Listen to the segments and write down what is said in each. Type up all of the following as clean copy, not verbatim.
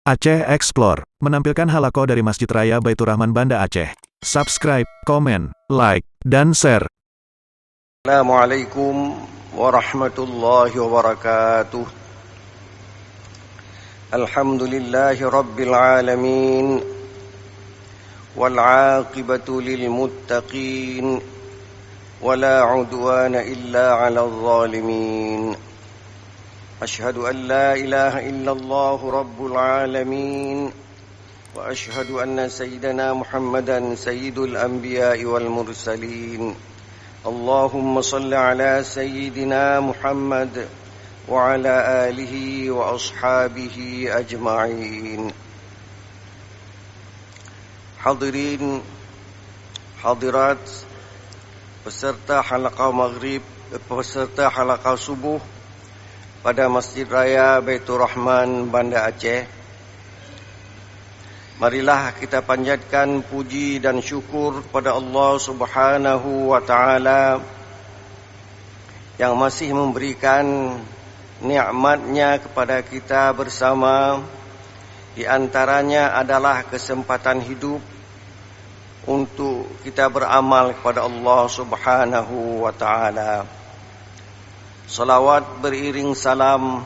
Aceh Explore menampilkan halaqah dari Masjid Raya Baitur Rahman Banda Aceh. Subscribe, komen, like, dan share. Assalamualaikum warahmatullahi wabarakatuh. Alhamdulillahi rabbil alamin. Wal aqibatu lil muttaqin. Wala udwana illa 'alal zalimin. أشهد أن لا إله إلا الله رب العالمين وأشهد أن سيدنا محمدا سيد الأنبياء والمرسلين اللهم صل على سيدنا محمد وعلى آله وأصحابه أجمعين. Hadirin hadirat peserta halaqah maghrib, peserta halaqah subuh pada Masjid Raya Baitur Rahman Banda Aceh. Marilah kita panjatkan puji dan syukur kepada Allah Subhanahu wa taala yang masih memberikan nikmat-Nya kepada kita bersama. Di antaranya adalah kesempatan hidup untuk kita beramal kepada Allah Subhanahu wa taala. Salawat beriring salam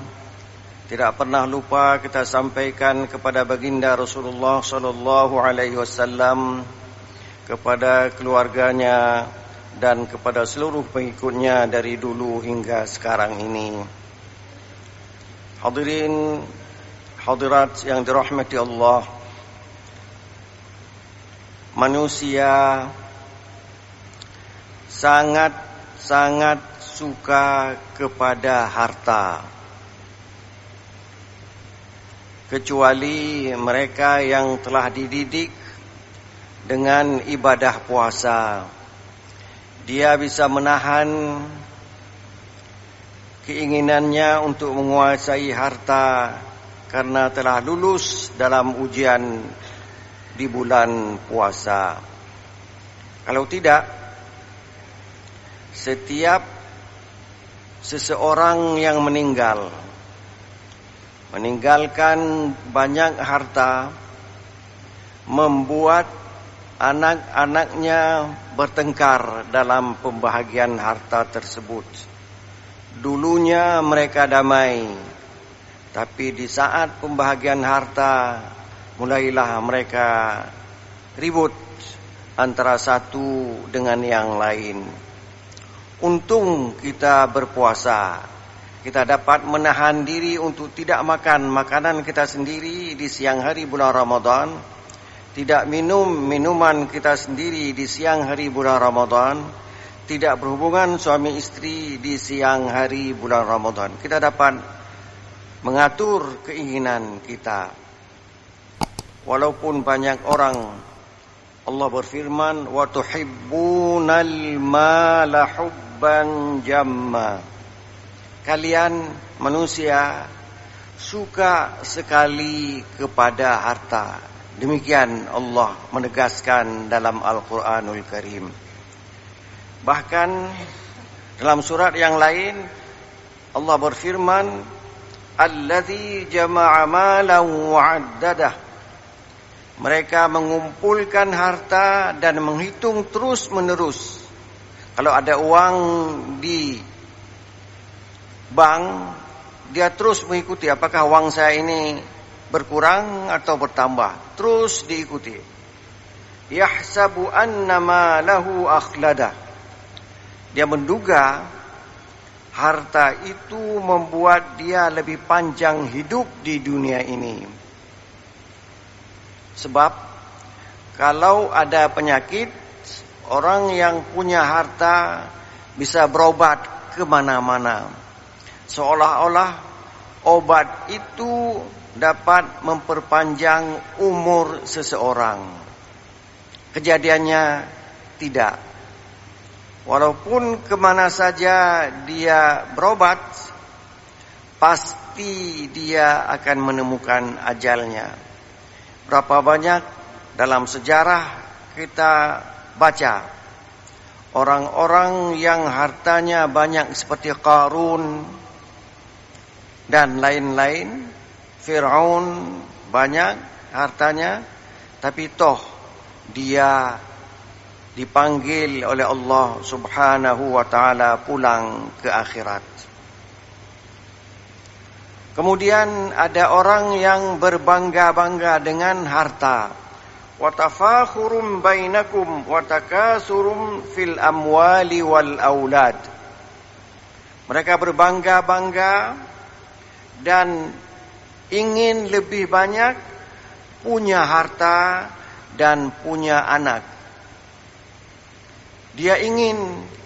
tidak pernah lupa kita sampaikan kepada baginda Rasulullah sallallahu alaihi wasallam, kepada keluarganya dan kepada seluruh pengikutnya dari dulu hingga sekarang ini. Hadirin hadirat yang dirahmati Allah, manusia sangat suka kepada harta, kecuali mereka yang telah dididik dengan ibadah puasa. Dia bisa menahan keinginannya untuk menguasai harta karena telah lulus dalam ujian di bulan puasa. Kalau tidak, setiap seseorang yang meninggalkan banyak harta membuat anak-anaknya bertengkar dalam pembahagian harta tersebut. Dulunya mereka damai, tapi di saat pembahagian harta mulailah mereka ribut antara satu dengan yang lain. Untung kita berpuasa, kita dapat menahan diri untuk tidak makan makanan kita sendiri di siang hari bulan Ramadan, tidak minum minuman kita sendiri di siang hari bulan Ramadan, tidak berhubungan suami istri di siang hari bulan Ramadan. Kita dapat mengatur keinginan kita. Walaupun banyak orang, Allah berfirman, wa tuhibbunal mala hubban jamma. Kalian manusia suka sekali kepada harta. Demikian Allah menegaskan dalam Al-Quranul Karim. Bahkan dalam surat yang lain Allah berfirman, alladzi jama'a malan wa'addadah. Mereka mengumpulkan harta dan menghitung terus menerus. Kalau ada uang di bank, dia terus mengikuti apakah uang saya ini berkurang atau bertambah. Terus diikuti. Yahsabu annama lahu akhlada. Dia menduga harta itu membuat dia lebih panjang hidup di dunia ini. Sebab kalau ada penyakit, orang yang punya harta bisa berobat kemana-mana. Seolah-olah obat itu dapat memperpanjang umur seseorang. Kejadiannya tidak. Walaupun kemana saja dia berobat, pasti dia akan menemukan ajalnya. Berapa banyak dalam sejarah kita baca orang-orang yang hartanya banyak seperti Qarun dan lain-lain, Fir'aun banyak hartanya, tapi toh dia dipanggil oleh Allah Subhanahu wa taala pulang ke akhirat. Kemudian ada orang yang berbangga-bangga dengan harta. Wa tafakhurum bainakum wa takasurum fil amwali wal aulad. Mereka berbangga-bangga dan ingin lebih banyak punya harta dan punya anak. Dia ingin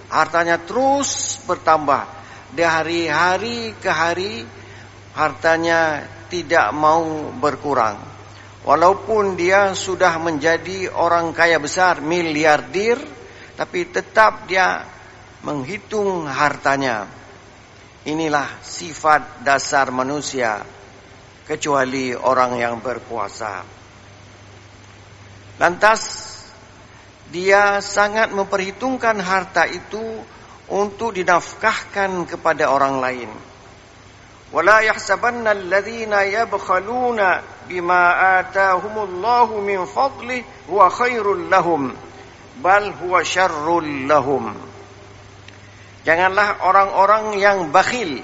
hartanya terus bertambah. Dari hari ke hari hartanya tidak mau berkurang. Walaupun dia sudah menjadi orang kaya besar, miliarder, tapi tetap dia menghitung hartanya. Inilah sifat dasar manusia, kecuali orang yang berkuasa. Lantas dia sangat memperhitungkan harta itu untuk dinafkahkan kepada orang lain. ولا يحسبن الذين يبخلون بما آتاهم الله من فضله هو خير لهم بل هو شر لهم. Janganlah orang-orang yang bakhil,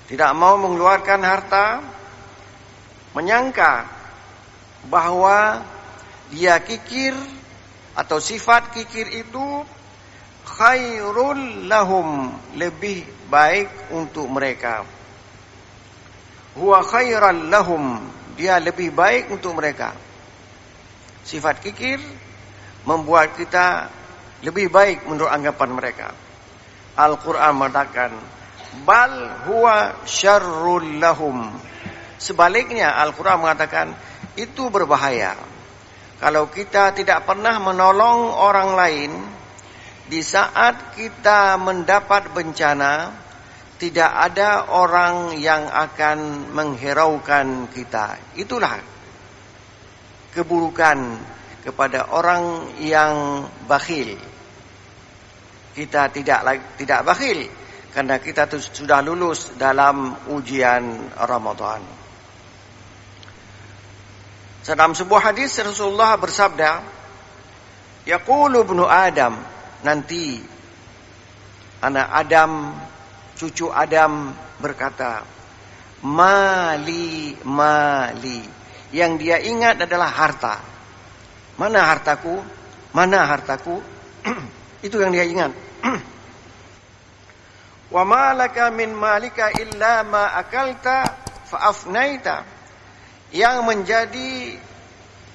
tidak mau mengeluarkan harta, menyangka bahwa dia kikir atau sifat kikir itu khairul lahum, lebih baik untuk mereka. Huwa khairal lahum, dia lebih baik untuk mereka. Sifat kikir membuat kita lebih baik menurut anggapan mereka. Al-Quran mengatakan bal huwa syarrul lahum. Sebaliknya Al-Quran mengatakan itu berbahaya. Kalau kita tidak pernah menolong orang lain di saat kita mendapat bencana, tidak ada orang yang akan menghiraukan kita. Itulah keburukan kepada orang yang bakhil. Kita tidak bakhil karena kita sudah lulus dalam ujian Ramadan. Dalam sebuah hadis Rasulullah bersabda, yaqulu ibnu Adam, nanti anak Adam, cucu Adam berkata, mali, mali. Yang dia ingat adalah harta. Mana hartaku? Mana hartaku? Itu yang dia ingat. Wa malaka min malika illa ma akalta fa afnaita. Yang menjadi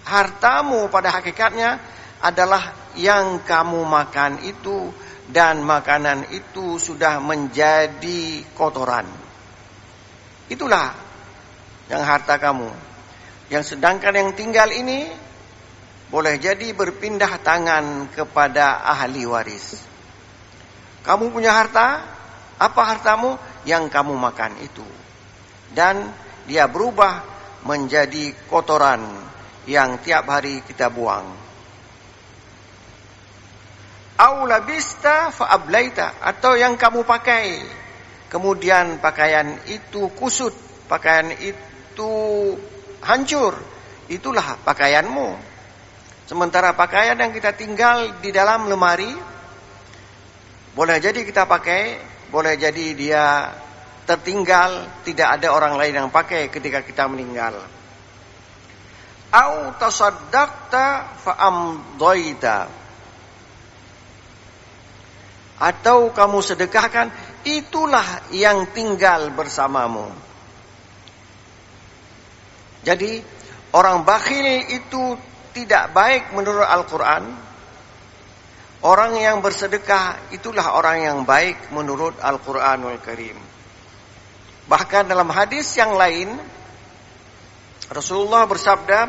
hartamu pada hakikatnya adalah yang kamu makan itu, dan makanan itu sudah menjadi kotoran. Itulah yang harta kamu. Yang sedangkan yang tinggal ini boleh jadi berpindah tangan kepada ahli waris. Kamu punya harta, apa hartamu? Yang kamu makan itu. Dan dia berubah menjadi kotoran yang tiap hari kita buang. Au labista fa ablaita, atau yang kamu pakai, kemudian pakaian itu kusut, pakaian itu hancur, itulah pakaianmu. Sementara pakaian yang kita tinggal di dalam lemari, boleh jadi kita pakai, boleh jadi dia tertinggal, tidak ada orang lain yang pakai ketika kita meninggal. Au tasaddaqta fa amdaita, atau kamu sedekahkan, itulah yang tinggal bersamamu. Jadi orang bakhil itu tidak baik menurut Al-Quran. Orang yang bersedekah itulah orang yang baik menurut Al-Quranul Karim. Bahkan dalam hadis yang lain Rasulullah bersabda,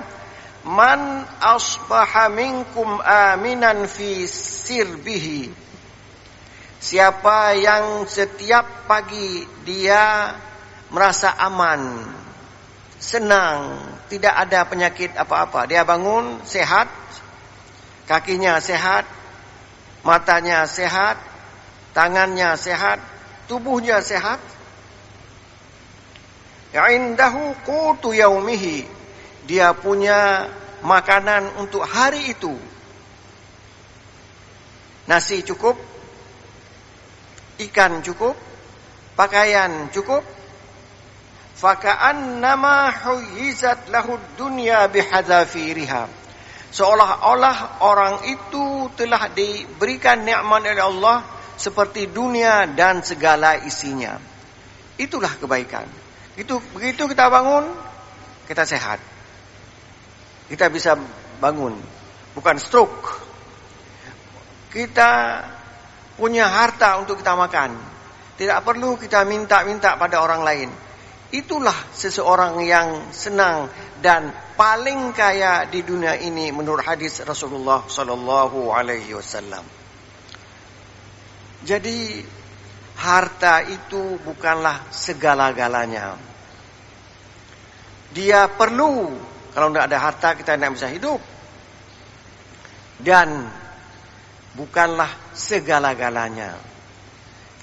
man asbaha minkum aminan fi sirbihi, siapa yang setiap pagi dia merasa aman, senang, tidak ada penyakit apa-apa, dia bangun sehat, kakinya sehat, matanya sehat, tangannya sehat, tubuhnya sehat, indahu qutu yaumihi, dia punya makanan untuk hari itu. Nasi cukup, ikan cukup, pakaian cukup. Faka'annama huyizat lahud dunya bihadzafiriha. Seolah-olah orang itu telah diberikan nikmat oleh Allah seperti dunia dan segala isinya. Itulah kebaikan. Begitu kita bangun, kita sehat. Kita bisa bangun, bukan stroke. Kita punya harta untuk kita makan. Tidak perlu kita minta-minta pada orang lain. Itulah seseorang yang senang dan paling kaya di dunia ini menurut hadis Rasulullah sallallahu alaihi wasallam. Jadi harta itu bukanlah segala-galanya. Dia perlu, kalau tidak ada harta kita tidak bisa hidup. Dan bukanlah segala-galanya.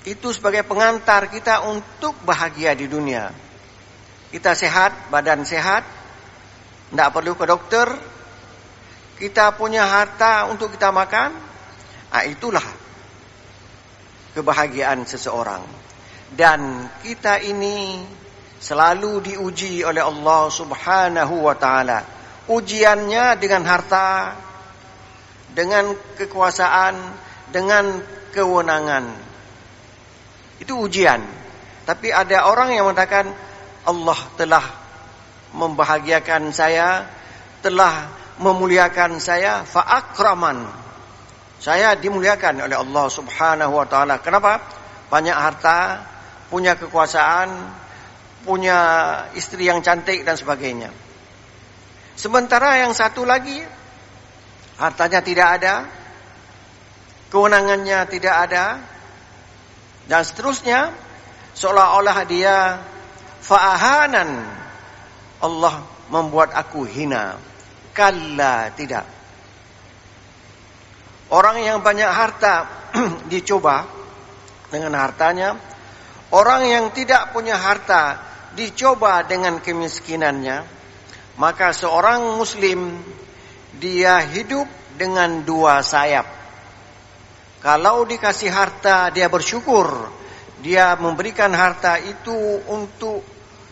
Itu sebagai pengantar kita untuk bahagia di dunia. Kita sehat, badan sehat, tidak perlu ke dokter. Kita punya harta untuk kita makan. Itulah kebahagiaan seseorang. Dan kita ini selalu diuji oleh Allah Subhanahu wa ta'ala. Ujiannya dengan harta, dengan kekuasaan, dengan kewenangan. Itu ujian. Tapi ada orang yang mengatakan, Allah telah membahagiakan saya, telah memuliakan saya, fa'akraman. Saya dimuliakan oleh Allah Subhanahu wa ta'ala. Kenapa? Banyak harta, punya kekuasaan, punya istri yang cantik dan sebagainya. Sementara yang satu lagi, hartanya tidak ada, kewenangannya tidak ada, dan seterusnya, seolah-olah dia fa'ahanan, Allah membuat aku hina. Kalla, tidak. Orang yang banyak harta dicoba dengan hartanya. Orang yang tidak punya harta dicoba dengan kemiskinannya. Maka seorang muslim, dia hidup dengan dua sayap. Kalau dikasih harta, dia bersyukur. Dia memberikan harta itu untuk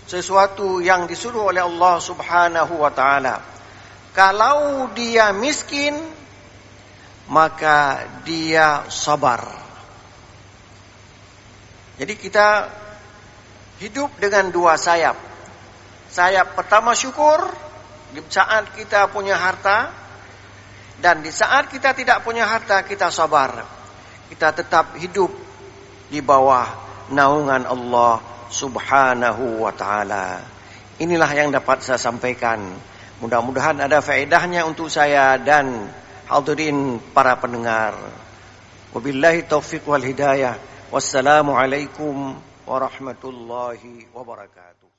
sesuatu yang disuruh oleh Allah Subhanahu wa ta'ala. Kalau dia miskin, maka dia sabar. Jadi kita hidup dengan dua sayap. Sayap pertama syukur, di saat kita punya harta. Dan di saat kita tidak punya harta, kita sabar. Kita tetap hidup di bawah naungan Allah Subhanahu wa ta'ala. Inilah yang dapat saya sampaikan. Mudah-mudahan ada faedahnya untuk saya dan hadirin para pendengar. Wabillahi taufiq wal hidayah. Wassalamualaikum warahmatullahi wabarakatuh.